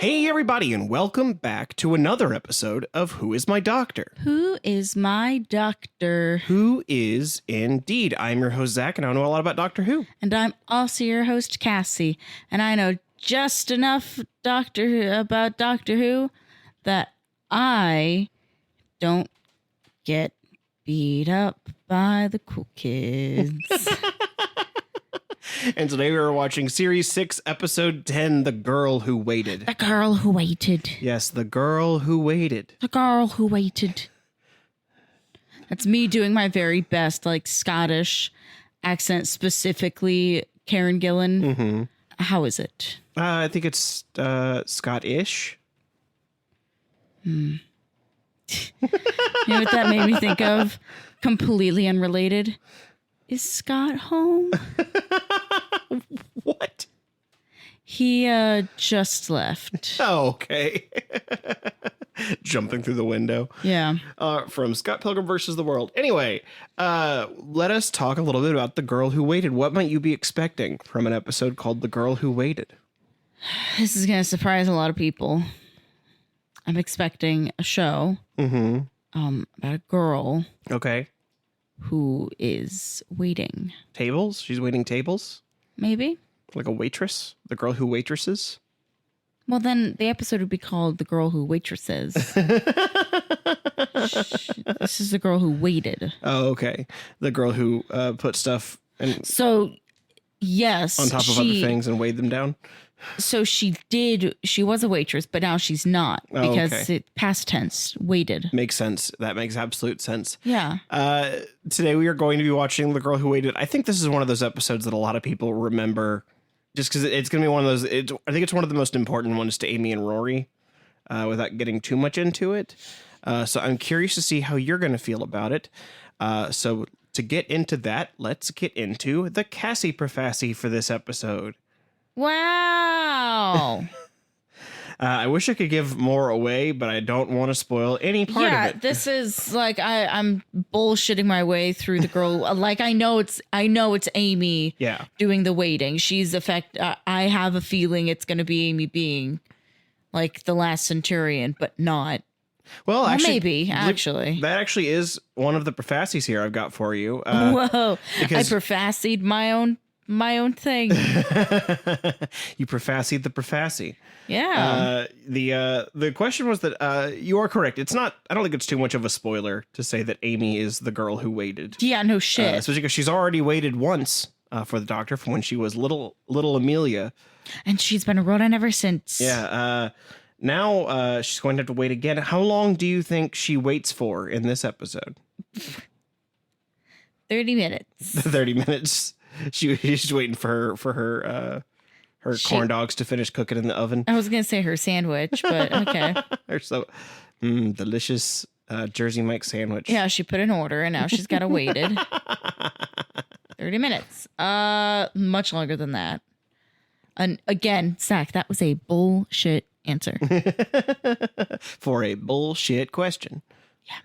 Hey, everybody, and welcome back to another episode of Who is My Doctor? Who is my doctor? Who is indeed. I'm your host, Zach, and I know a lot about Doctor Who. And I'm also your host, Cassie. And I know just enough about Doctor Who that I don't get beat up by the cool kids. And today we are watching Series 6, Episode 10, The Girl Who Waited. The Girl Who Waited. Yes, The Girl Who Waited. The Girl Who Waited. That's me doing my very best, like, Scottish accent, specifically Karen Gillan. Mm-hmm. How is it? I think it's Scottish. You know what that made me think of? Completely unrelated. Is Scott home? What? He just left. Oh, okay. Jumping through the window. Yeah. From Scott Pilgrim versus the World. Anyway, let us talk a little bit about The Girl Who Waited. What might you be expecting from an episode called The Girl Who Waited? This is going to surprise a lot of people. I'm expecting a show about a girl Okay. who is waiting. Tables? She's waiting tables? Maybe. Like a waitress? The Girl Who Waitresses? Well, then the episode would be called The Girl Who Waitresses. This is the girl who waited. Oh, okay. The girl who put stuff So, yes. on top of other things and weighed them down? So she was a waitress, but now she's not because okay. Past tense, waited. Makes sense. That makes absolute sense. Yeah. Today we are going to be watching The Girl Who Waited. I think this is one of those episodes that a lot of people remember just because it's going to be one of those. I think it's one of the most important ones to Amy and Rory without getting too much into it. So I'm curious to see how you're going to feel about it. So to get into that, let's get into the Cassie Prefacie for this episode. Wow. I wish I could give more away, but I don't want to spoil any part of it. This is like I'm bullshitting my way through the girl. Like I know it's Amy. Yeah. Doing the waiting. She's I have a feeling it's going to be Amy being like the last Centurion, but not. Well, actually, maybe that actually is one of the prefacies here I've got for you. Whoa! Because I prefacied my own thing. You prefacied the prefacie. Yeah. The question was that you are correct. It's not. I don't think it's too much of a spoiler to say that Amy is the girl who waited. Yeah. No shit. Especially because she's already waited once for the Doctor from when she was little Amelia, and she's been a Rodan ever since. Yeah. Now she's going to have to wait again. How long do you think she waits for in this episode? 30 minutes. 30 minutes. She's waiting for her corn dogs to finish cooking in the oven. I was gonna say her sandwich, but okay. Her so delicious Jersey Mike sandwich. Yeah, she put an order and now she's got to wait it. 30 minutes. Much longer than that. And again, Zach, that was a bullshit answer. For a bullshit question. Yeah.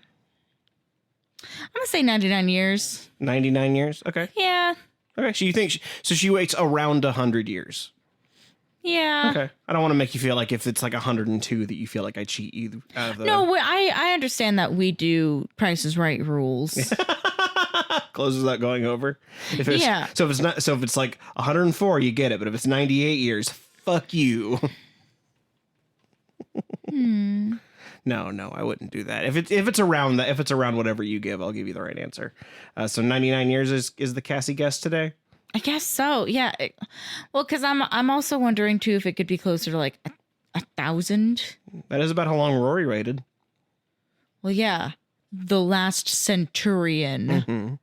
I'm gonna say 99 years. 99 years? Okay. Yeah. Okay, so you think she waits around 100 years? Yeah. Okay. I don't want to make you feel like if it's like 102 that you feel like I cheat you out of the... No, I understand that we do Price is Right rules. Closes that going over. Yeah. So if it's like 104, you get it. But if it's 98 years, fuck you. No, I wouldn't do that. If it's around whatever you give, I'll give you the right answer. So 99 years is the Cassie guess today? I guess so. Yeah. Well, because I'm also wondering too if it could be closer to like 1,000. That is about how long Rory waited. Well, yeah, the last Centurion. Mm-hmm.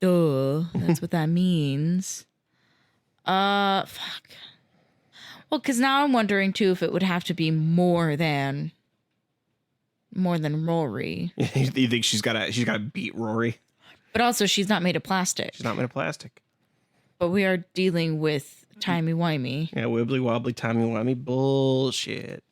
Duh, that's what that means. Fuck. Well, because now I'm wondering too if it would have to be more than Rory. You think she's got to beat Rory? But also, she's not made of plastic. She's not made of plastic. But we are dealing with timey-wimey. Yeah, wibbly-wobbly, timey-wimey bullshit.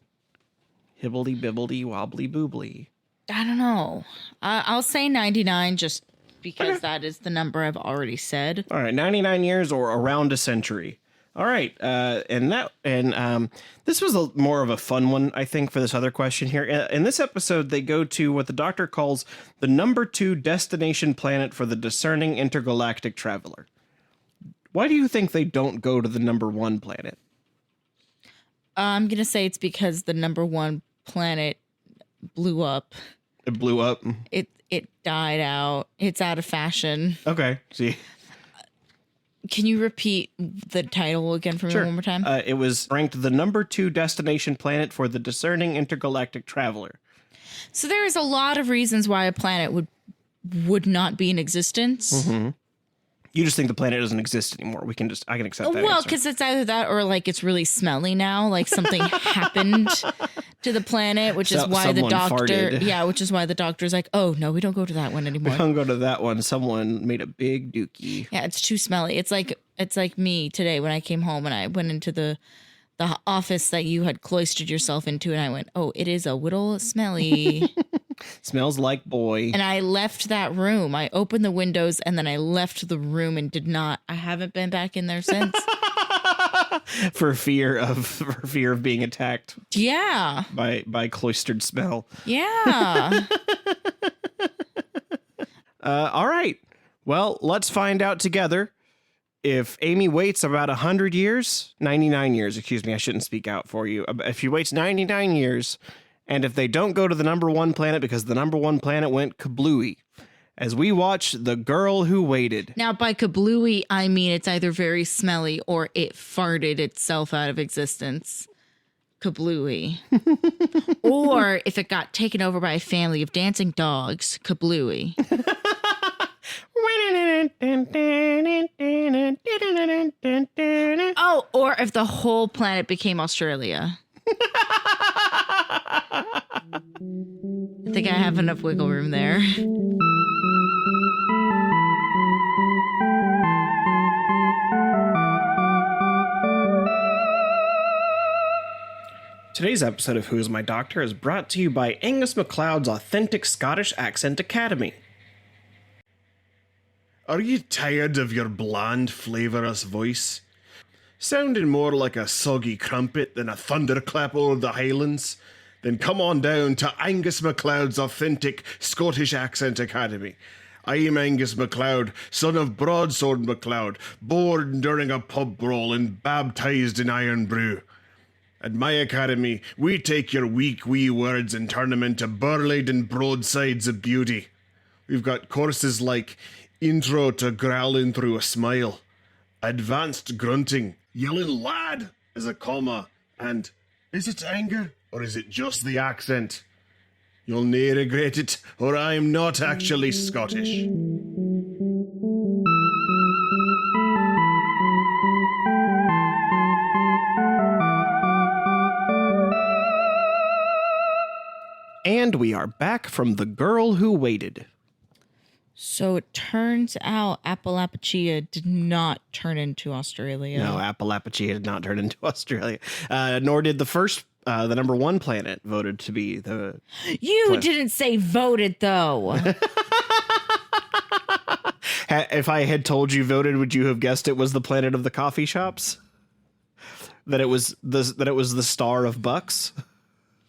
Hibbledy-bibbledy, wobbly-boobly. I don't know. I'll say 99 just because that is the number I've already said. All right, 99 years or around a century. All right. This was more of a fun one, I think, for this other question here. In this episode, they go to what the Doctor calls the number 2 destination planet for the discerning intergalactic traveler. Why do you think they don't go to the number 1 planet? I'm going to say it's because the number 1 planet blew up. It blew up? It died out. It's out of fashion. Okay. See. Can you repeat the title again for me one more time? It was ranked the number 2 destination planet for the discerning intergalactic traveler. So there is a lot of reasons why a planet would not be in existence. Mm-hmm. You just think the planet doesn't exist anymore. I can accept that. Well, because it's either that or like it's really smelly now. Like something happened to the planet, which is why the doctor. Farted. Yeah, which is why the doctor's like, oh no, we don't go to that one anymore. We don't go to that one. Someone made a big dookie. Yeah, it's too smelly. It's like me today when I came home and I went into the office that you had cloistered yourself into, and I went, oh, it is a little smelly. Smells like boy. And I left that room. I opened the windows and then I left the room and I haven't been back in there since. for fear of being attacked. Yeah. By cloistered smell. Yeah. All right. Well, let's find out together if Amy waits about 100 years, 99 years, excuse me, I shouldn't speak out for you. If she waits 99 years, and if they don't go to the number 1 planet because the number 1 planet went kablooey, as we watch The Girl Who Waited. Now, by kablooey, I mean it's either very smelly or it farted itself out of existence. Kablooey. Or if it got taken over by a family of dancing dogs, kablooey. Oh, or if the whole planet became Australia. I think I have enough wiggle room there. Today's episode of Who's My Doctor is brought to you by Angus MacLeod's Authentic Scottish Accent Academy. Are you tired of your bland, flavourless voice? Sounding more like a soggy crumpet than a thunderclap over the Highlands? Then come on down to Angus MacLeod's Authentic Scottish Accent Academy. I am Angus MacLeod, son of Broadsword MacLeod, born during a pub brawl and baptised in Iron Brew. At my academy, we take your weak wee words and turn them into burr-laden broadsides of beauty. We've got courses like Intro to Growling Through a Smile, Advanced Grunting, Yelling Lad is a comma, and Is it anger, or is it just the accent? You'll nae regret it, or I'm not actually Scottish. And we are back from The Girl Who Waited. So it turns out Appalachia did not turn into Australia. No, Appalachia did not turn into Australia. Nor did the number 1 planet voted to be the... You didn't say voted, though. If I had told you voted, would you have guessed it was the planet of the coffee shops? That it was the Star of Bucks?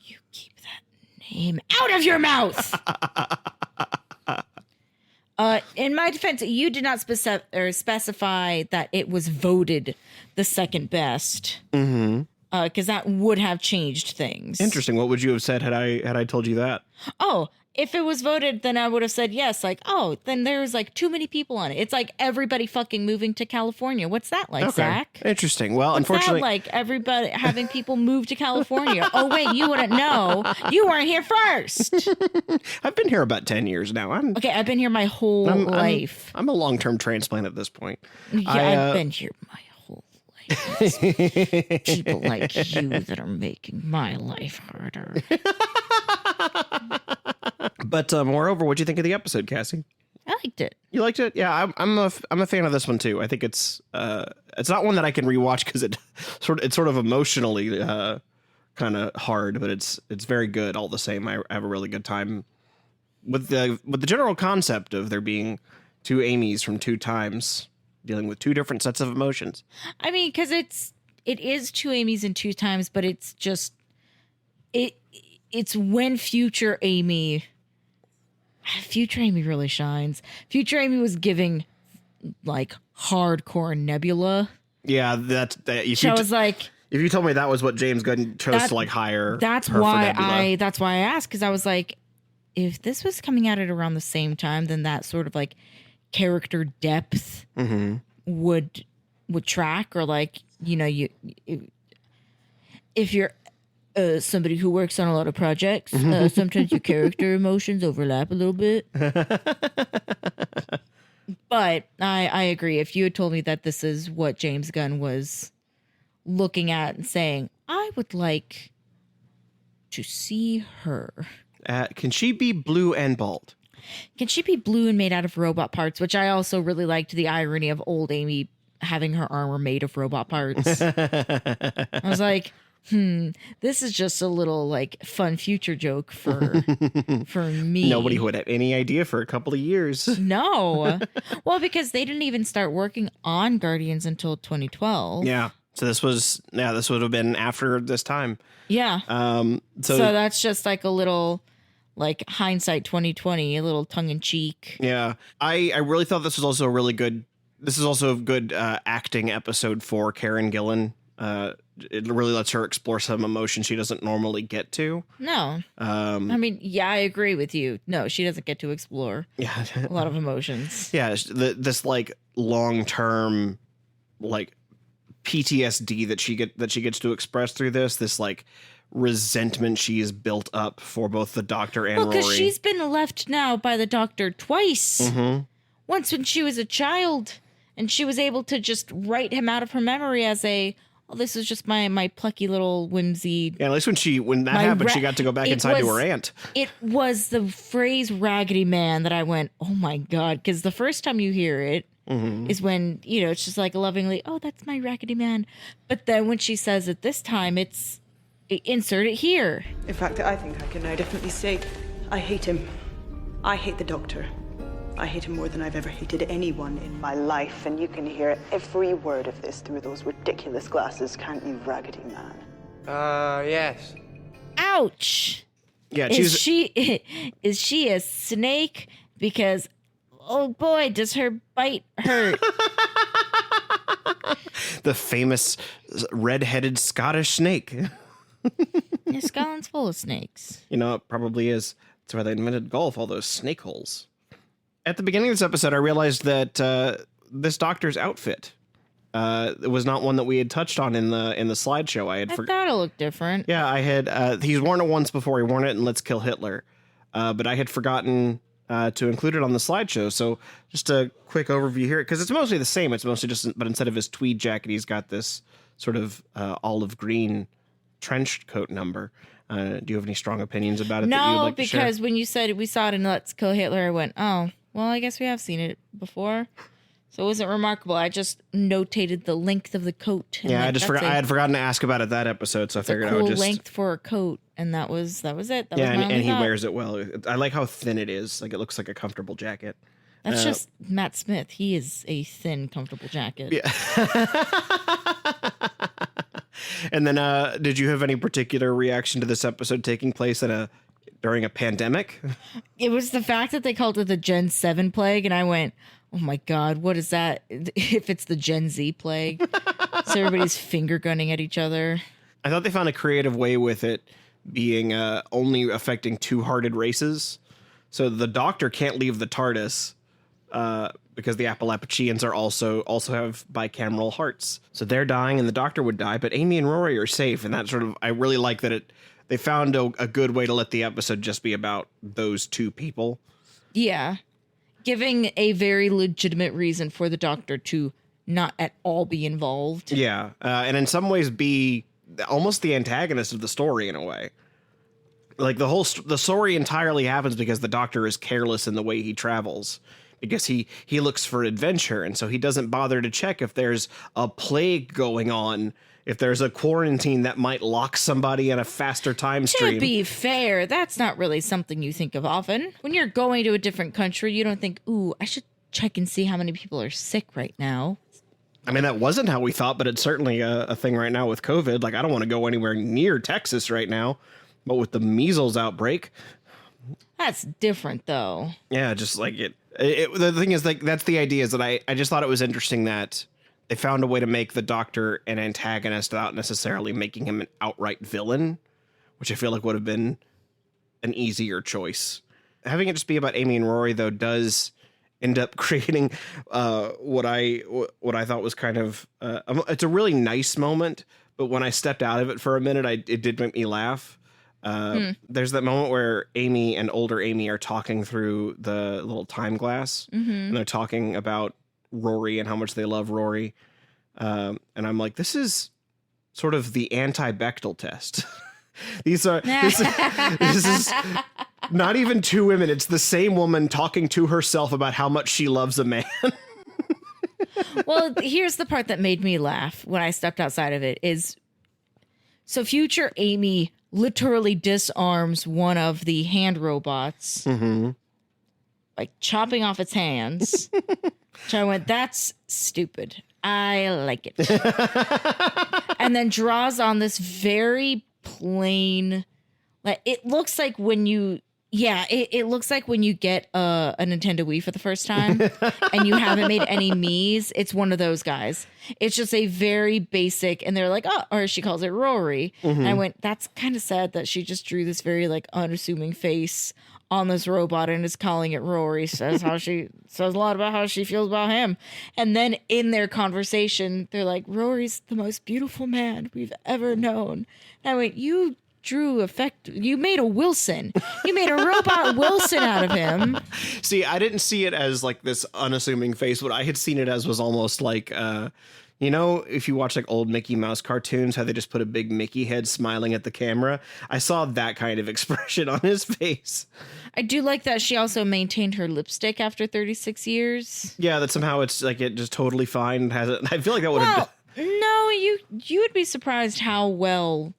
You keep that name out of your mouth! In my defense, you did not specify that it was voted the second best. Mm-hmm. Because that would have changed things. Interesting. What would you have said had I told you that? Oh, if it was voted, then I would have said yes. Like, oh, then there's like too many people on it. It's like everybody fucking moving to California. What's that like, Zach? Interesting. Well, What's unfortunately, that like everybody having people move to California. Oh wait, you wouldn't know. You weren't here first. I've been here about 10 years now. Okay, I've been here my whole life. I'm a long-term transplant at this point. Yeah, I've been here my whole life. It's people like you that are making my life harder. But moreover, what'd you think of the episode, Cassie? I liked it. You liked it? Yeah, I'm a fan of this one too. I think it's not one that I can rewatch because it's sort of emotionally kind of hard, but it's very good all the same. I have a really good time with the general concept of there being 2 Amy's from 2 times. dealing with two different sets of emotions. I mean, because it is two Amy's in two times, but it's just it's when future Amy really shines. Future Amy was giving like hardcore Nebula. Yeah, I was like, if you told me that was what James Gunn chose to like hire, that's her why for Nebula. that's why I asked, because I was like, if this was coming at it around the same time, then that sort of like character depth would track, or like, you know, if you're somebody who works on a lot of projects, sometimes your character emotions overlap a little bit. But I agree. If you had told me that this is what James Gunn was looking at and saying, I would like to see her. Can she be blue and bald? Can she be blue and made out of robot parts? Which I also really liked the irony of old Amy having her armor made of robot parts. I was like, this is just a little like fun future joke for me. Nobody would have any idea for a couple of years. No. Well, because they didn't even start working on Guardians until 2012. Yeah. So this would have been after this time. Yeah. So that's just like a little like hindsight 2020, a little tongue in cheek. Yeah. I really thought this was also a good acting episode for Karen Gillan. It really lets her explore some emotion she doesn't normally get to. No. I mean, yeah, I agree with you. No, she doesn't get to explore a lot of emotions. Yeah, this like long-term like PTSD that she gets to express through this like resentment she has built up for both the Doctor and Rory. Well, because she's been left now by the Doctor twice. Mm-hmm. Once when she was a child, and she was able to just write him out of her memory as this is just my plucky little whimsy. Yeah, at least when that happened, she got to go back inside to her aunt. It was the phrase "raggedy man" that I went, oh my God, because the first time you hear it is when, you know, it's just like lovingly, oh, that's my raggedy man. But then when she says it this time, insert it here. In fact, I think I can now definitely say I hate him. I hate the Doctor. I hate him more than I've ever hated anyone in my life, and you can hear every word of this through those ridiculous glasses, can't you, raggedy man? Yes. Ouch. Yeah, is she a snake? Because, oh boy, does her bite hurt. The famous red-headed Scottish snake. Yeah, Scotland's full of snakes. You know, it probably is. That's why they invented golf, all those snake holes. At the beginning of this episode, I realized that this Doctor's outfit it was not one that we had touched on in the slideshow. I thought it looked different. Yeah, I had. He's worn it once before. He worn it in Let's Kill Hitler, but I had forgotten to include it on the slideshow. So just a quick overview here, because it's mostly the same. It's mostly just, but instead of his tweed jacket, he's got this sort of olive green trench coat number. Do you have any strong opinions about it? that you would like to share? Because when you said we saw it in Let's Kill Hitler, I went, oh. Well, I guess we have seen it before, so it wasn't remarkable. I just notated the length of the coat. Yeah, I had forgotten to ask about it that episode, so I figured I would just length for a coat, and that was it. That yeah, was and he wears it well. I like how thin it is. Like, it looks like a comfortable jacket. That's just Matt Smith. He is a thin, comfortable jacket. Yeah. And then, did you have any particular reaction to this episode taking place during a pandemic? It was the fact that they called it the Gen 7 plague, and I went, oh my God, what is that? If it's the Gen Z plague. So everybody's finger gunning at each other. I thought they found a creative way with it being only affecting two-hearted races. So the Doctor can't leave the TARDIS because the Appalachians are also have bicameral hearts. So they're dying and the Doctor would die, but Amy and Rory are safe. And that sort of, I really like that they found a good way to let the episode just be about those two people. Yeah. Giving a very legitimate reason for the Doctor to not at all be involved. Yeah. And in some ways be almost the antagonist of the story in a way. Like the story entirely happens because the Doctor is careless in the way he travels. Because he looks for adventure, and so he doesn't bother to check if there's a plague going on, if there's a quarantine that might lock somebody in a faster time stream. To be fair, that's not really something you think of often. When you're going to a different country, you don't think, ooh, I should check and see how many people are sick right now. I mean, that wasn't how we thought, but it's certainly a thing right now with COVID. Like, I don't want to go anywhere near Texas right now, but with the measles outbreak. That's different, though. Yeah, just like the thing is, like, that's the idea is that I just thought it was interesting that they found a way to make the Doctor an antagonist without necessarily making him an outright villain, which I feel like would have been an easier choice. Having it just be about Amy and Rory, though, does end up creating what I thought was kind of it's a really nice moment. But when I stepped out of it for a minute, it did make me laugh. There's that moment where Amy and older Amy are talking through the little time glass, and they're talking about Rory and how much they love Rory. And I'm like, this is sort of the anti-Bechdel test. This is not even two women. It's the same woman talking to herself about how much she loves a man. Well, here's the part that made me laugh when I stepped outside of it is, so future Amy literally disarms one of the hand robots, like chopping off its hands. So I went, that's stupid. I like it. And then draws on this very plain, like, it looks like when you, it looks like when you get a Nintendo Wii for the first time and you haven't made any Mii's. It's one of those guys. It's just a very basic, and they're like, oh, or she calls it Rory. And I went, that's kind of sad that she just drew this very like unassuming face on this robot and is calling it Rory. Says a lot about how she feels about him. And then in their conversation, they're like, Rory's the most beautiful man we've ever known. And I went, you made a Wilson. You made a robot Wilson out of him. See, I didn't see it as like this unassuming face. What I had seen it as was almost like, if you watch like old Mickey Mouse cartoons, how they just put a big Mickey head smiling at the camera. I saw that kind of expression on his face. I do like that she also maintained her lipstick after 36 years. Yeah, that somehow it's like it just totally fine. Has it? I feel like that would have. No, you would be surprised how well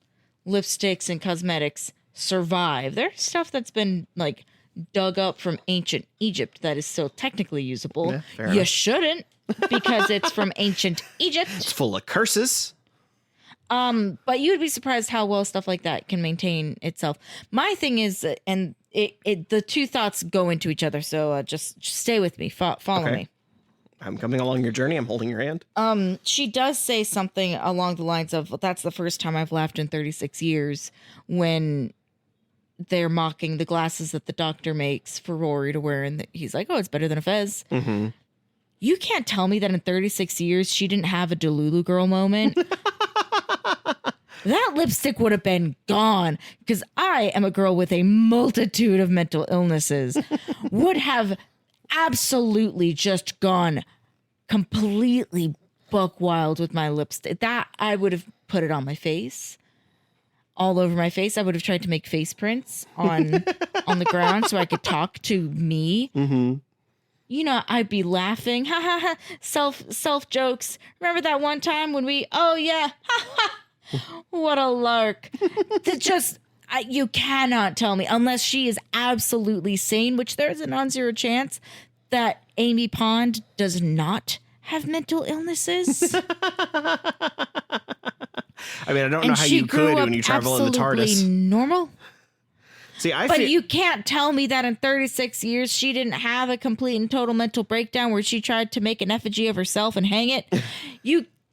lipsticks and cosmetics survive. There's stuff that's been like dug up from ancient Egypt that is still technically usable. Yeah, fair you enough. shouldn't, because it's from ancient Egypt. It's full of curses. But you would be surprised how well stuff like that can maintain itself. My thing is, and the two thoughts go into each other. So just stay with me. Follow me. I'm coming along your journey. I'm holding your hand. She does say something along the lines of, well, that's the first time I've laughed in 36 years, when they're mocking the glasses that the Doctor makes for Rory to wear. And he's like, oh, it's better than a fez. Mm-hmm. You can't tell me that in 36 years, she didn't have a Delulu girl moment. That lipstick would have been gone, because I am a girl with a multitude of mental illnesses. Would have absolutely just gone completely buck wild with my lipstick. That I would have put it on my face, all over my face. I would have tried to make face prints on the ground so I could talk to me. Mm-hmm. You know, I'd be laughing, ha ha ha, self jokes. Remember that one time when oh yeah, ha ha, what a lark. You cannot tell me, unless she is absolutely sane, which there's a non-zero chance that Amy Pond does not have mental illnesses. I mean, I don't know how you could when you travel in the TARDIS. Normal. See, But you can't tell me that in 36 years she didn't have a complete and total mental breakdown where she tried to make an effigy of herself and hang it.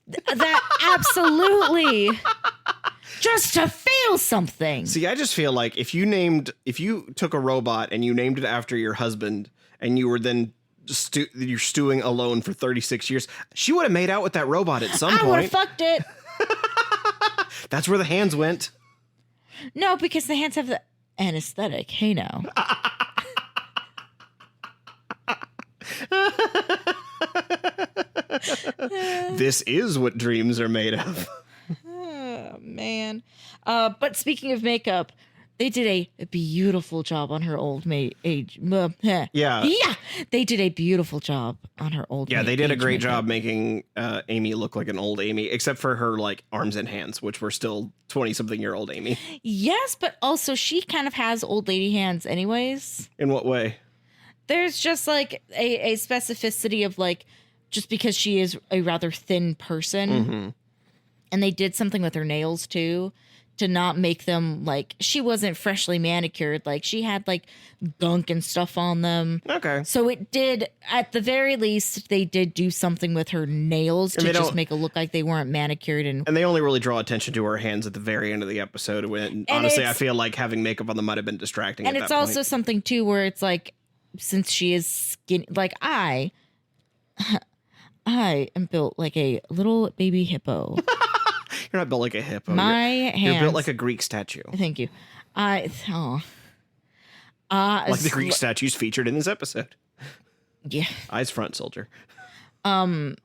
That absolutely, just to feel something. See, I just feel like if you took a robot and you named it after your husband, and you were then you're stewing alone for 36 years, she would have made out with that robot at some point. I would have fucked it. That's where the hands went. No, because the hands have the anesthetic. Hey, now. This is what dreams are made of. Oh, man. But speaking of makeup, they did a beautiful job on her old age. Yeah. They did a beautiful job on her old. Yeah, they did a great makeup. job making Amy look like an old Amy, except for her like arms and hands, which were still 20-something-year-old Amy. Yes, but also she kind of has old lady hands anyways. In what way? there's just like a specificity of like, just because she is a rather thin person, and they did something with her nails too, to not make them like, she wasn't freshly manicured. Like she had like gunk and stuff on them. Okay. So it did, at the very least, they did do something with her nails to just make it look like they weren't manicured. And they only really draw attention to her hands at the very end of the episode. When honestly, I feel like having makeup on them might have been distracting. And at it's that also point. something too where it's like, since she is skinny, like I am built like a little baby hippo. You're not built like a hippo. My hands. You're built like a Greek statue. Thank you. Like the Greek statues featured in this episode. Yeah. Eyes front, soldier. Well,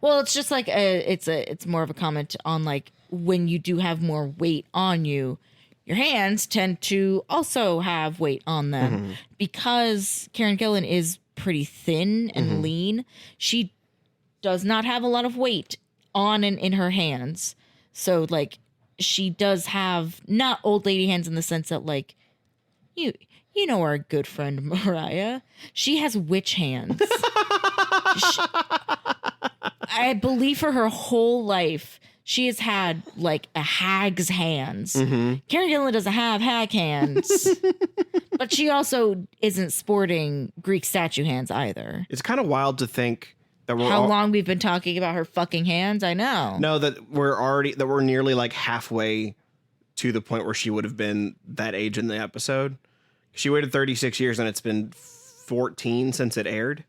it's just like it's more of a comment on like, when you do have more weight on you, your hands tend to also have weight on them. Because Karen Gillan is pretty thin and lean. She does not have a lot of weight on and in her hands. So like, she does have not old lady hands in the sense that like, you know, our good friend Mariah, she has witch hands. I believe for her whole life, she has had like a hag's hands. Karen Gillan doesn't have hag hands, but she also isn't sporting Greek statue hands either. It's kind of wild to think that we're How long we've been talking about her fucking hands? I know. No, that we're nearly like halfway to the point where she would have been that age in the episode. She waited 36 years and it's been 14 since it aired.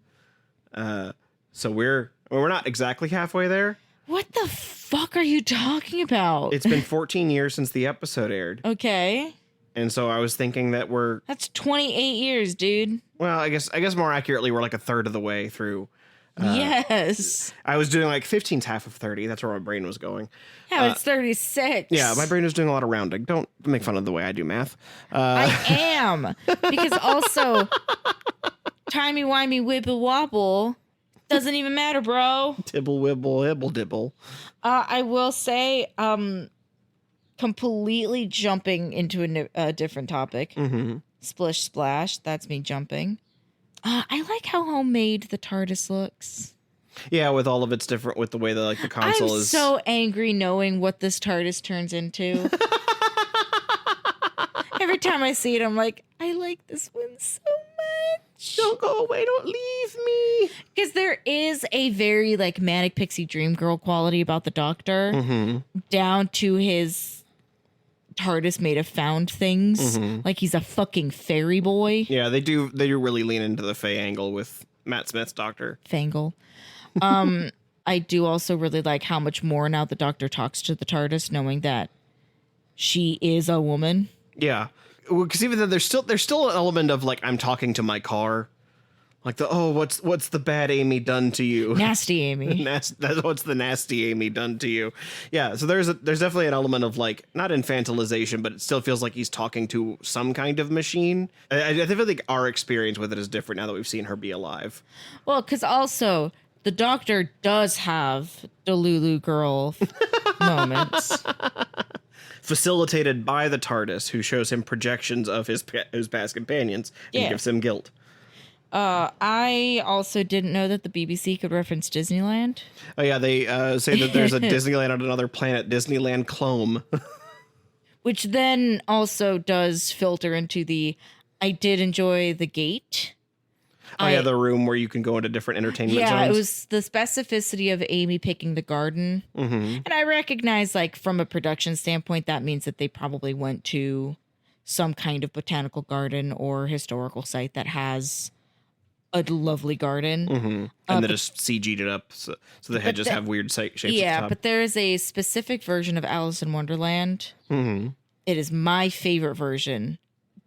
So we're not exactly halfway there. What the fuck are you talking about? It's been 14 years since the episode aired. Okay. And so I was thinking that That's 28 years, dude. well, I guess more accurately, we're like a third of the way through. Yes. I was doing like 15's half of 30. That's where my brain was going. Yeah, it's 36. Yeah, my brain was doing a lot of rounding. Don't make fun of the way I do math. I am. Because also, timey-wimey wibble-wobble doesn't even matter, bro. Tibble, wibble, hibble, dibble. I will say, completely jumping into a different topic. Splish splash. That's me jumping. I like how homemade the TARDIS looks. Yeah, with all of its different, with the way that like the console I'm is. so angry knowing what this TARDIS turns into. Every time I see it, I'm like, I like this one so much. Don't go away, don't leave me. Because there is a very like manic pixie dream girl quality about the Doctor, down to his TARDIS made of found things. Like he's a fucking fairy boy. Yeah, they do really lean into the Faye angle with Matt Smith's Doctor. Fangle. I do also really like how much more now the Doctor talks to the TARDIS, knowing that she is a woman. Yeah, because even though there's still an element of like I'm talking to my car, like what's the bad Amy done to you? Nasty Amy. That's what's the nasty Amy done to you? Yeah, so there's definitely an element of like not infantilization, but it still feels like he's talking to some kind of machine. I feel like our experience with it is different now that we've seen her be alive. Well, because also the Doctor does have Delulu girl moments. Facilitated by the TARDIS, who shows him projections of his past companions and gives him guilt. I also didn't know that the BBC could reference Disneyland. Oh yeah, they say that there's a Disneyland on another planet, Disneyland Clome. Which then also does filter into the I did enjoy the gate. Oh yeah, the room where you can go into different entertainment zones. Yeah, it was the specificity of Amy picking the garden. And I recognize, like, from a production standpoint, that means that they probably went to some kind of botanical garden or historical site that has a lovely garden. And they just CG'd it up so they had just have weird shapes at the top. But there is a specific version of Alice in Wonderland. It is my favorite version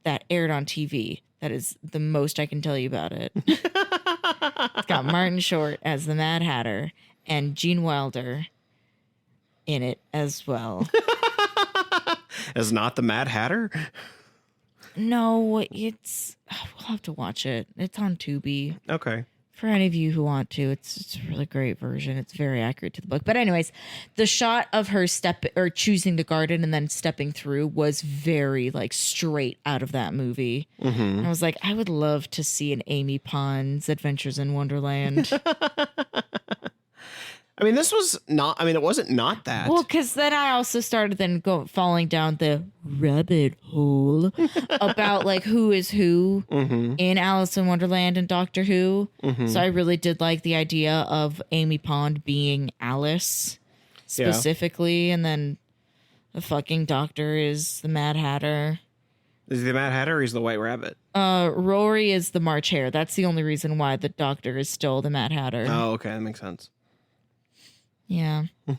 that aired on TV. That is the most I can tell you about it. It's got Martin Short as the Mad Hatter and Gene Wilder in it as well. As not the Mad Hatter? No, we'll have to watch it. It's on Tubi. Okay. For any of you who want to, it's a really great version. It's very accurate to the book. But anyways, the shot of her choosing the garden and then stepping through was very like straight out of that movie. And I was like, I would love to see an Amy Pond's Adventures in Wonderland. I mean, this was not. I mean, it wasn't not that. Well, because then I also started falling down the rabbit hole about like who is who in Alice in Wonderland and Doctor Who. So I really did like the idea of Amy Pond being Alice specifically, and then the fucking Doctor is the Mad Hatter. Is he the Mad Hatter or he's the White Rabbit? Rory is the March Hare. That's the only reason why the Doctor is still the Mad Hatter. Oh, okay, that makes sense. Yeah. I'm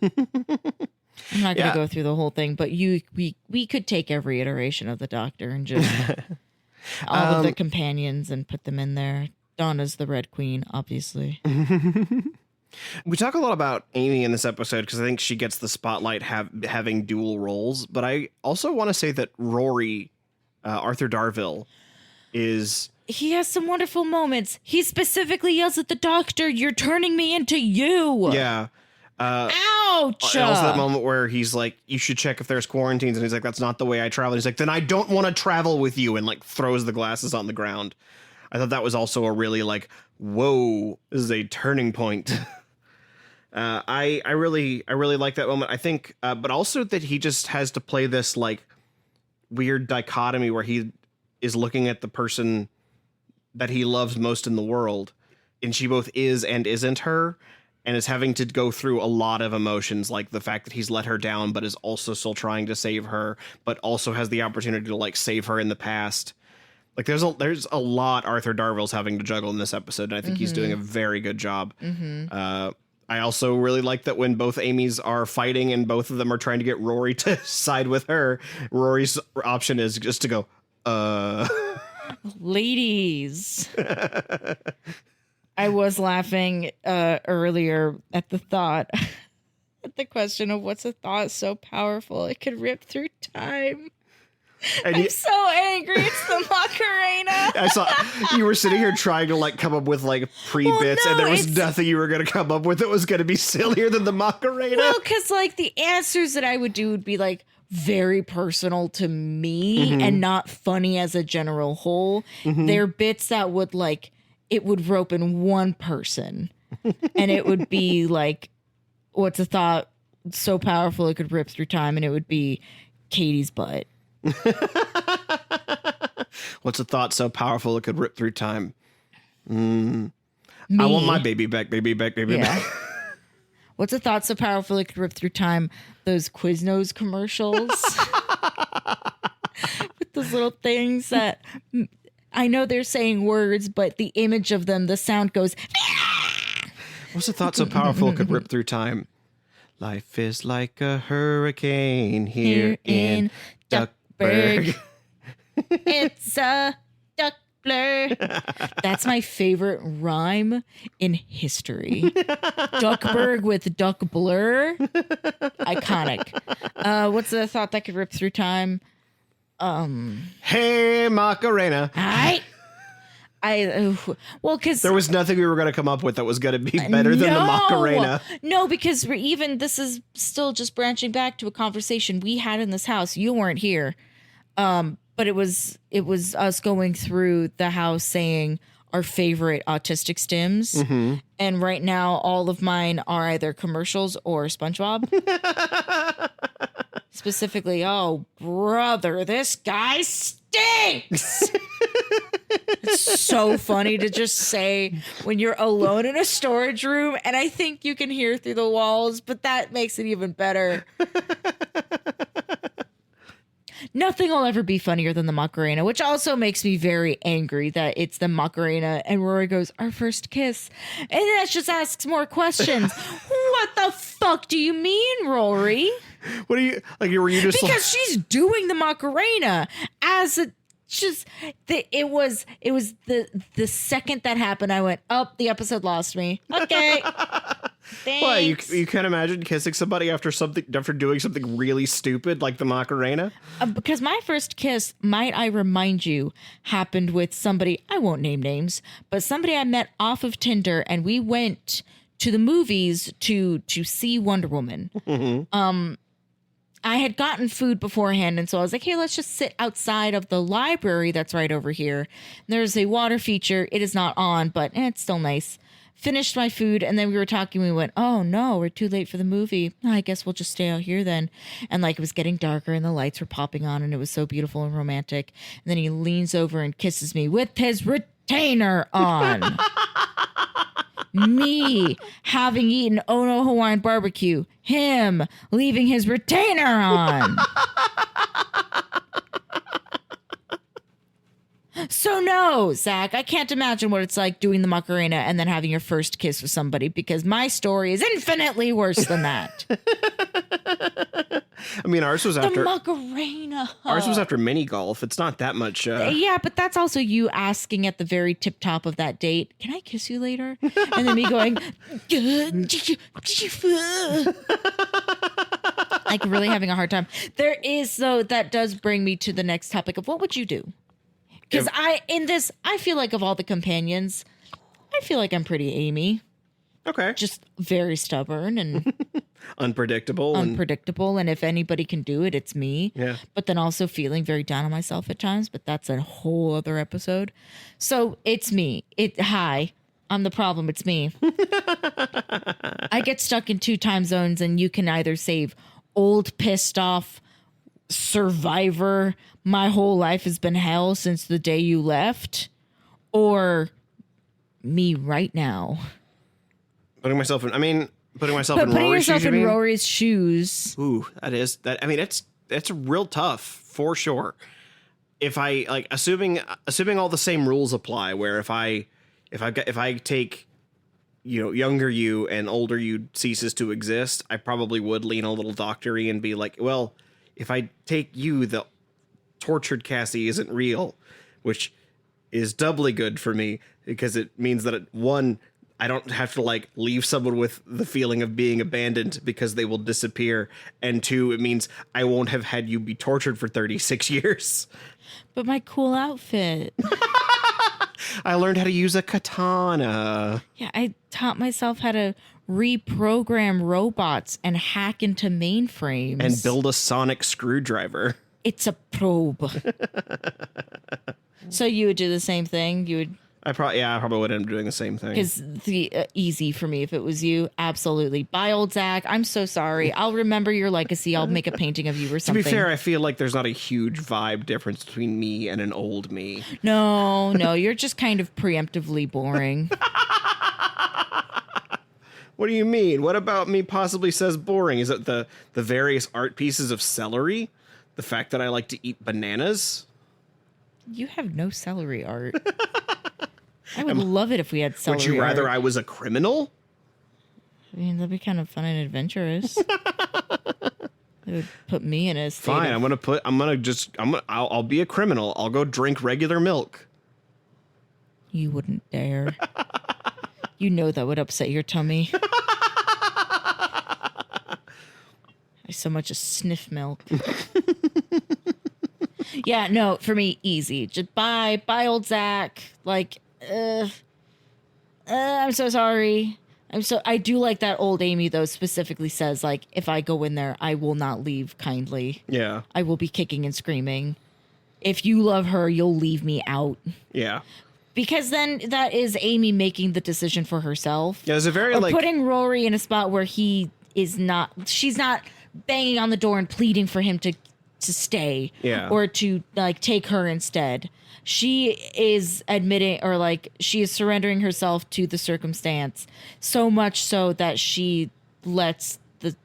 not going to go through the whole thing, but we could take every iteration of the Doctor and just all of the companions and put them in there. Donna's the Red Queen, obviously. We talk a lot about Amy in this episode because I think she gets the spotlight having dual roles, but I also want to say that Rory, Arthur Darvill, He has some wonderful moments. He specifically yells at the Doctor, "You're turning me into you." Yeah. Ouch! And also that moment where he's like, you should check if there's quarantines. And he's like, that's not the way I travel. And he's like, then I don't want to travel with you. And like throws the glasses on the ground. I thought that was also a really like, whoa, this is a turning point. I really like that moment. I think, but also that he just has to play this like weird dichotomy where he is looking at the person that he loves most in the world. And she both is and isn't her. And is having to go through a lot of emotions, like the fact that he's let her down, but is also still trying to save her, but also has the opportunity to like save her in the past. Like there's a lot Arthur Darvill's having to juggle in this episode, and I think he's doing a very good job. I also really like that when both Amy's are fighting and both of them are trying to get Rory to side with her, Rory's option is just to go, ladies. I was laughing earlier at the thought, at the question of what's a thought so powerful it could rip through time. And I'm so angry. It's the Macarena. I saw you were sitting here trying to like come up with like pre-bits, and there was nothing you were going to come up with that was going to be sillier than the Macarena. Well, because like the answers that I would do would be like very personal to me and not funny as a general whole. They're bits that would like, it would rope in one person and it would be like, what's a thought so powerful it could rip through time? And it would be Katie's butt. What's a thought so powerful it could rip through time? I want my baby back, baby back, baby back. What's a thought so powerful it could rip through time? Those Quiznos commercials. With those little things that... I know they're saying words, but the image of them, the sound goes. What's a thought so powerful it could rip through time? Life is like a hurricane here in Duckburg. It's a duck blur. That's my favorite rhyme in history. Duckburg with duck blur. Iconic. What's the thought that could rip through time? Hey, Macarena. Because there was nothing we were going to come up with that was going to be better than the Macarena. No, because this is still just branching back to a conversation we had in this house. You weren't here, but it was us going through the house saying our favorite autistic stims, and right now all of mine are either commercials or SpongeBob. Specifically, oh, brother, this guy stinks. It's so funny to just say when you're alone in a storage room, and I think you can hear through the walls, but that makes it even better. Nothing will ever be funnier than the Macarena, which also makes me very angry that it's the Macarena. And Rory goes, our first kiss. And that just asks more questions. What the fuck do you mean, Rory? What are you like? Were you just because she's doing the Macarena as a just it was the second that happened, I went, oh, the episode lost me. Okay. What, you Thanks. can't imagine kissing somebody after doing something really stupid like the Macarena? Because my first kiss, might I remind you, happened with somebody, I won't name names, but somebody I met off of Tinder, and we went to the movies to see Wonder Woman. I had gotten food beforehand, and so I was like, hey, let's just sit outside of the library that's right over here. There's a water feature. It is not on, but it's still nice. Finished my food, and then we were talking. We went, oh, no, we're too late for the movie. I guess we'll just stay out here then. And, like, it was getting darker, and the lights were popping on, and it was so beautiful and romantic. And then he leans over and kisses me with his retainer on. Me having eaten Ono Hawaiian barbecue, him leaving his retainer on. So no, Zach, I can't imagine what it's like doing the Macarena and then having your first kiss with somebody, because my story is infinitely worse than that. I mean, ours was The after Macarena. mini golf. It's not that much. Yeah, but that's also you asking at the very tip top of that date, can I kiss you later? And then me going, like really having a hard time. There is, though, that does bring me to the next topic of what would you do? Because I feel like of all the companions, I feel like I'm pretty Amy. Okay. Just very stubborn and Unpredictable. and if anybody can do it, it's me. Yeah. But then also feeling very down on myself at times, but that's a whole other episode. So it's me. Hi, I'm the problem. It's me. I get stuck in 2 time zones, and you can either save old, pissed off survivor, my whole life has been hell since the day you left, or me right now. Putting myself in But Rory's putting yourself shoes, you in mean? Rory's shoes. Ooh, that. I mean, it's real tough for sure. If I like assuming all the same rules apply, where if I take, younger you and older you ceases to exist, I probably would lean a little doctory and be like, well, if I take you, the tortured Cassie isn't real, which is doubly good for me because it means that I don't have to like leave someone with the feeling of being abandoned because they will disappear. And 2, it means I won't have had you be tortured for 36 years. But my cool outfit. I learned how to use a katana. Yeah, I taught myself how to reprogram robots and hack into mainframes. And build a sonic screwdriver. It's a probe. So you would do the same thing? You would... I probably would end up doing the same thing. Because easy for me if it was you. Absolutely. Bye, old Zach. I'm so sorry. I'll remember your legacy. I'll make a painting of you or To something. be fair, I feel like there's not a huge vibe difference between me and an old me. No, you're just kind of preemptively boring. What do you mean? What about me possibly says boring? Is it the various art pieces of celery? The fact that I like to eat bananas? You have no celery art. I would love it if we had celery Would you rather art. I was a criminal? I mean, that'd be kind of fun and adventurous. It would put me in a state Fine, of- I'll be a criminal. I'll go drink regular milk. You wouldn't dare. You know that would upset your tummy. I so much as sniff milk. Yeah, no, for me, easy. Just bye, old Zach. Like, I'm so sorry. I do like that old Amy, though, specifically says, like, if I go in there, I will not leave kindly. Yeah. I will be kicking and screaming. If you love her, you'll leave me out. Yeah. Because then that is Amy making the decision for herself. Yeah, there's a very, or like... putting Rory in a spot where she's not banging on the door and pleading for him to stay. Yeah. Or to, like, take her instead. She is admitting, or like, she is surrendering herself to the circumstance, so much so that she lets the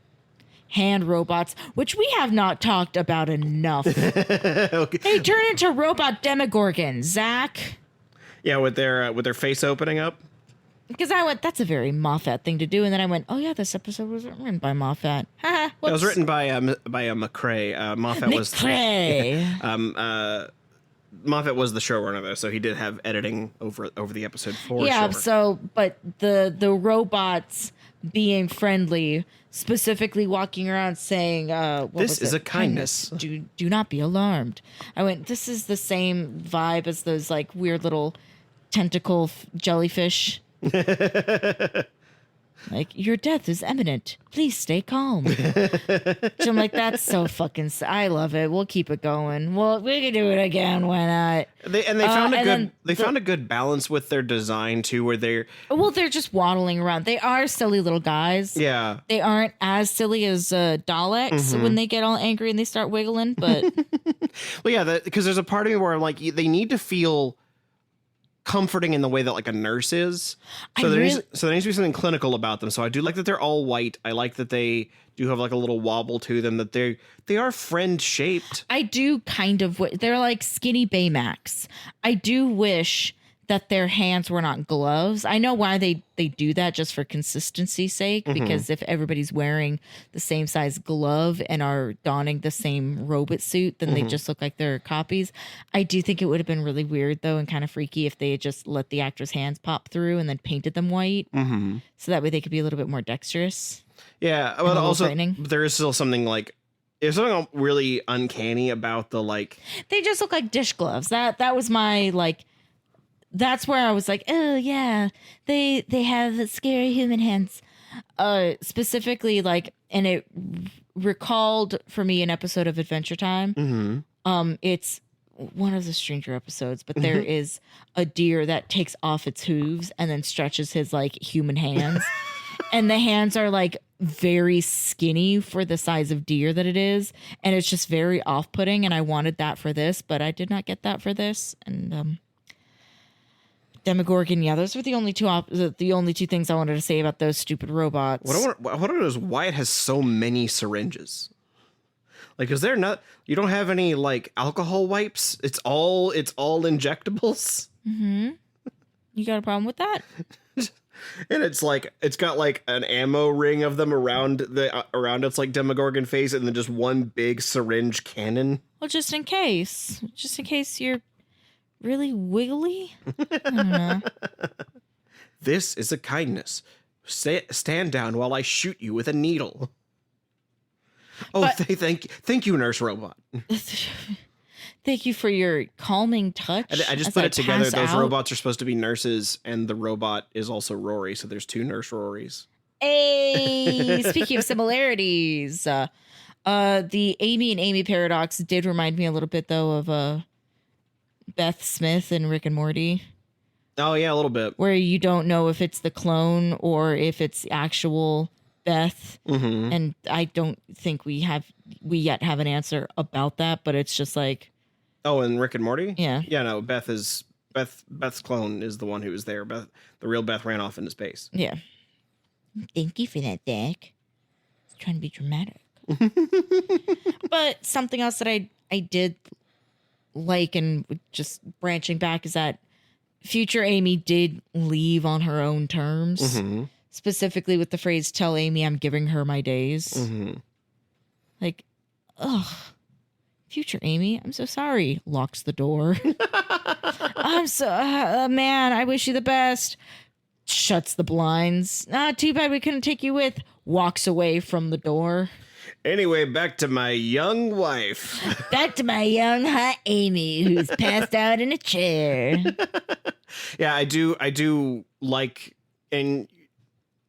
hand robots, which we have not talked about enough. Okay. They turn into robot demogorgons, Zach. Yeah, with their face opening up. Because I went, that's a very Moffat thing to do, and then I went, oh yeah, this episode was written by Moffat. Haha, It was written by McCrae. Moffat was McCrae. Moffat was the showrunner though, so he did have editing over the episode for Yeah, sure. so but the robots being friendly, specifically walking around saying, This is a kindness. Do not be alarmed. I went, this is the same vibe as those like weird little tentacle jellyfish. Like, your death is imminent. Please stay calm. So I'm like, that's so fucking. I love it. We'll keep it going. Well, we can do it again. Why not? They found a good balance with their design too, where they're just waddling around. They are silly little guys. yeah. They aren't as silly as Daleks when they get all angry and they start wiggling, but Well, yeah, because there's a part of me where I'm like, they need to feel comforting in the way that like a nurse is. So there needs to be something clinical about them. So I do like that they're all white. I like that they do have like a little wobble to them. That they are friend shaped. I do kind of. They're like skinny Baymax. I do wish that their hands were not gloves. I know why they do that, just for consistency's sake, because if everybody's wearing the same size glove and are donning the same robot suit, then they just look like they're copies. I do think it would have been really weird though and kind of freaky if they had just let the actors' hands pop through and then painted them white, so that way they could be a little bit more dexterous. Yeah, but also there is still something like there's something really uncanny about the like. They just look like dish gloves. That was my like. That's where I was like, oh yeah, they have scary human hands. Specifically, like, and it recalled for me an episode of Adventure Time. It's one of the stranger episodes, but there is a deer that takes off its hooves and then stretches his like human hands, and the hands are like very skinny for the size of deer that it is, and it's just very off-putting. And I wanted that for this, but I did not get that for this, and Demogorgon, yeah, those were the only two things I wanted to say about those stupid robots. What I know is why it has so many syringes. Like, is there not? You don't have any like alcohol wipes? It's all injectables. You got a problem with that? And it's like it's got like an ammo ring of them around its like Demogorgon face, and then just one big syringe cannon. Well, just in case you're really wiggly. I don't know. This is a kindness. Stand down while I shoot you with a needle. Oh, thank you, nurse robot. Thank you for your calming touch. I just put it together. Those robots are supposed to be nurses, and the robot is also Rory. So there's two nurse Rorys. Hey, speaking of similarities, the Amy and Amy paradox did remind me a little bit, though, of Beth Smith and Rick and Morty. Oh yeah, a little bit. Where you don't know if it's the clone or if it's actual Beth, and I don't think we yet have an answer about that. But it's just like, oh, and Rick and Morty. Yeah. No, Beth's clone is the one who was there. The real Beth ran off into space. Yeah. Thank you for that, Dak. Trying to be dramatic. But something else that I did like, and just branching back, is that future Amy did leave on her own terms, specifically with the phrase, tell Amy I'm giving her my days. Like, ugh, future Amy, I'm so sorry. Locks the door. I'm so, man, I wish you the best. Shuts the blinds. Too bad we couldn't take you with. Walks away from the door. Anyway, back to my young wife. Back to my young hot Amy, who's passed out in a chair. Yeah, I do like, and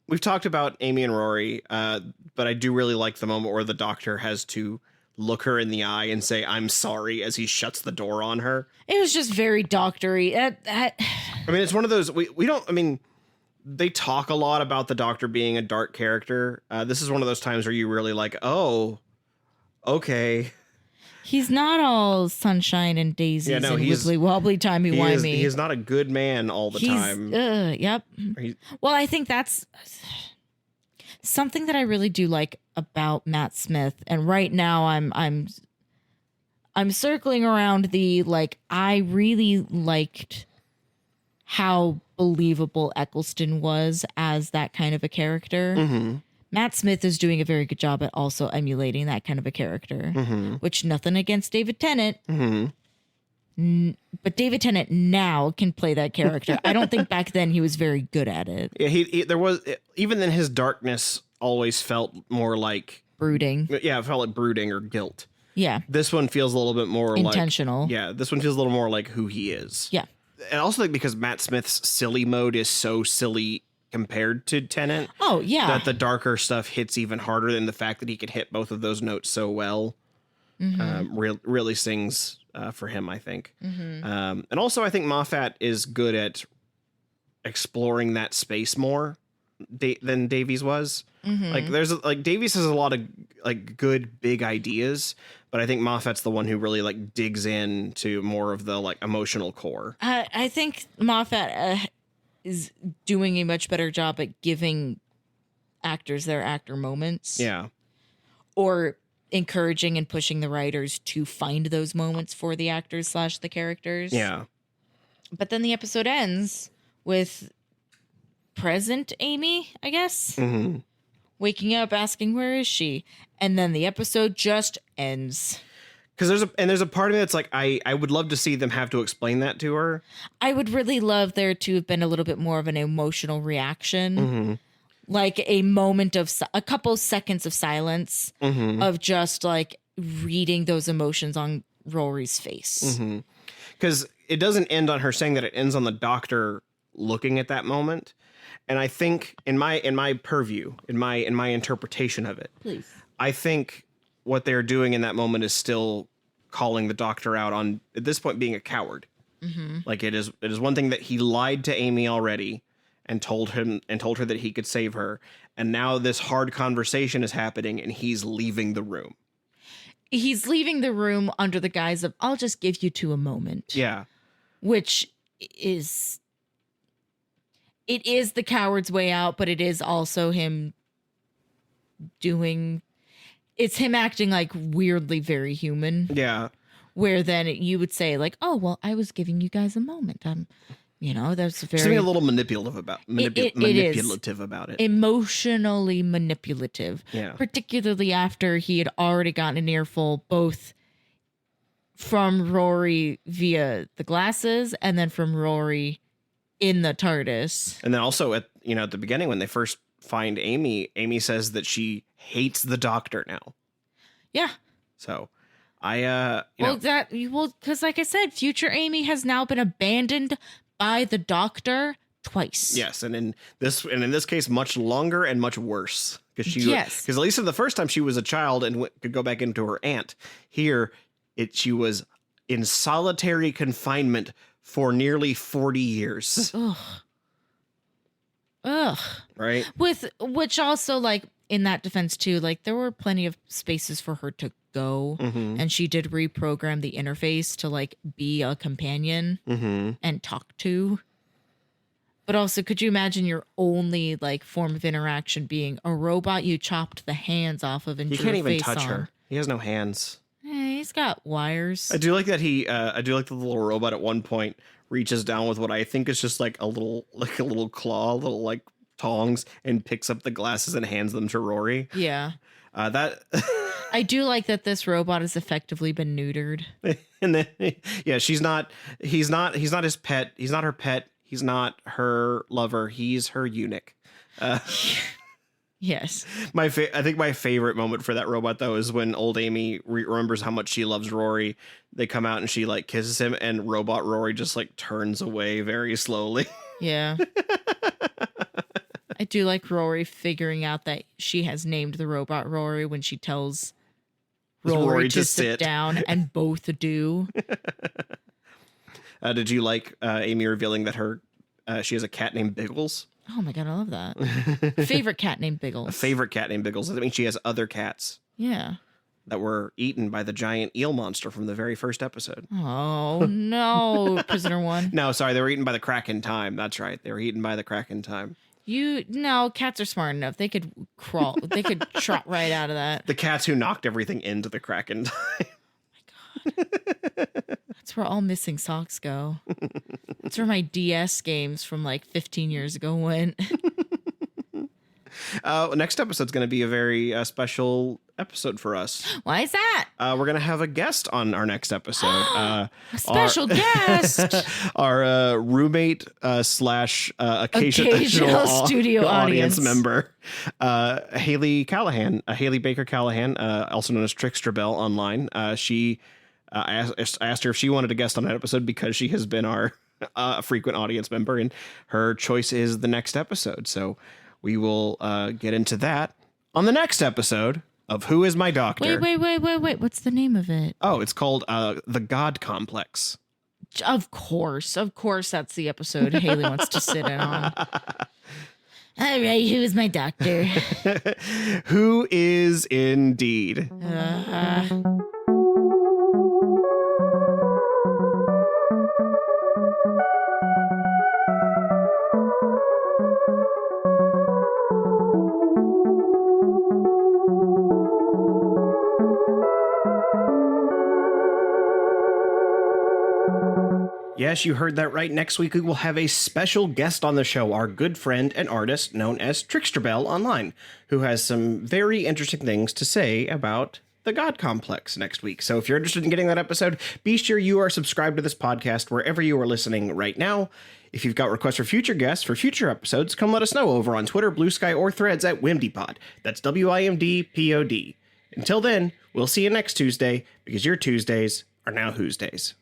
we've talked about Amy and Rory, but I do really like the moment where the doctor has to look her in the eye and say, I'm sorry, as he shuts the door on her. It was just very doctory. I mean, it's one of those, we don't, I mean, they talk a lot about the Doctor being a dark character. This is one of those times where you really like, oh, okay. He's not all sunshine and daisies and wibbly wobbly timey-wimey. He is not a good man all the time. Yep. Well, I think that's something that I really do like about Matt Smith. And right now I'm circling around the, like, I really liked how believable Eccleston was as that kind of a character. Matt Smith is doing a very good job at also emulating that kind of a character, which nothing against David Tennant, But David Tennant now can play that character. I don't think back then he was very good at it. Yeah, there was, even then his darkness always felt more like Brooding. Yeah, it felt like brooding or guilt. Yeah. This one feels a little bit more intentional. This one feels a little more like who he is. Yeah. And also think because Matt Smith's silly mode is so silly compared to Tennant. Oh, yeah. That the darker stuff hits even harder than the fact that he can hit both of those notes so well. Really sings for him, I think. And also I think Moffat is good at exploring that space more than Davies was. Like Davies has a lot of like good big ideas, but I think Moffat's the one who really like digs into more of the like emotional core. I think Moffat is doing a much better job at giving actors their actor moments. Yeah. Or encouraging and pushing the writers to find those moments for the actors / the characters. Yeah. But then the episode ends with present Amy, I guess. Waking up, asking where is she, and then the episode just ends. Because there's a part of it that's like I would love to see them have to explain that to her. I would really love there to have been a little bit more of an emotional reaction, like a moment of a couple seconds of silence of just like reading those emotions on Rory's face. Because it doesn't end on her saying that; it ends on the doctor looking at that moment. And I think in my purview, in my interpretation of it, Please. I think what they're doing in that moment is still calling the doctor out on, at this point, being a coward. Like it is one thing that he lied to Amy already and told her that he could save her. And now this hard conversation is happening and he's leaving the room. He's leaving the room under the guise of, I'll just give you two a moment. Yeah. Which is... It is the coward's way out, but it is also him it's him acting like weirdly very human. Yeah. Where then you would say like, oh, well, I was giving you guys a moment. That's very... Something a little manipulative about it. Emotionally manipulative. Yeah. Particularly after he had already gotten an earful both from Rory via the glasses and then from Rory in the TARDIS. And then also at the beginning when they first find Amy says that she hates the doctor now. Yeah. So because like I said, future Amy has now been abandoned by the doctor twice. Yes, and in this case much longer and much worse because at least in the first time she was a child and could go back into her aunt. Here she was in solitary confinement for nearly 40 years. Ugh. Right? Which also, like, in that defense, too, like, there were plenty of spaces for her to go. And she did reprogram the interface to, like, be a companion and talk to. But also, could you imagine your only, like, form of interaction being a robot you chopped the hands off of and he drew can't a even face touch on? her. He has no hands. He's got wires. I do like that I do like the little robot at one point reaches down with what I think is just like a little claw, little like tongs, and picks up the glasses and hands them to Rory. Yeah. That I do like that this robot has effectively been neutered. And then he's not his pet. He's not her pet. He's not her lover. He's her eunuch. Yes. I think my favorite moment for that robot, though, is when old Amy remembers how much she loves Rory. They come out and she like kisses him and robot Rory just like turns away very slowly. Yeah. I do like Rory figuring out that she has named the robot Rory when she tells Rory to sit down and both do. Did you like Amy revealing that she has a cat named Biggles? Oh my God, I love that. Favorite cat named Biggles. A favorite cat named Biggles. That means she has other cats. Yeah. That were eaten by the giant eel monster from the very first episode. Oh, no. Prisoner one. No, sorry. They were eaten by the Kraken Time. That's right. They were eaten by the Kraken Time. No, cats are smart enough. They could crawl. They could trot right out of that. The cats who knocked everything into the Kraken Time. Oh my God. That's where all missing socks go. That's where my DS games from like 15 years ago went. Next episode's going to be a very special episode for us. Why is that? We're going to have a guest on our next episode. A special guest. Our roommate slash Occasional studio audience member, Haley Callahan, Haley Baker Callahan, also known as Trickster Bell online. I asked her if she wanted to guest on that episode because she has been our frequent audience member, and her choice is the next episode. So we will get into that on the next episode of Who Is My Doctor? Wait. What's the name of it? Oh, it's called The God Complex. Of course, that's the episode Haley wants to sit in on. All right, who is my doctor? Who is indeed? Yes, you heard that right. Next week, we will have a special guest on the show, our good friend and artist known as Trickster Bell online, who has some very interesting things to say about the God Complex next week. So if you're interested in getting that episode, be sure you are subscribed to this podcast wherever you are listening right now. If you've got requests for future guests for future episodes, come let us know over on Twitter, Blue Sky, or Threads at WimDpod. That's WIMDPOD. Until then, we'll see you next Tuesday, because your Tuesdays are now Whose Days.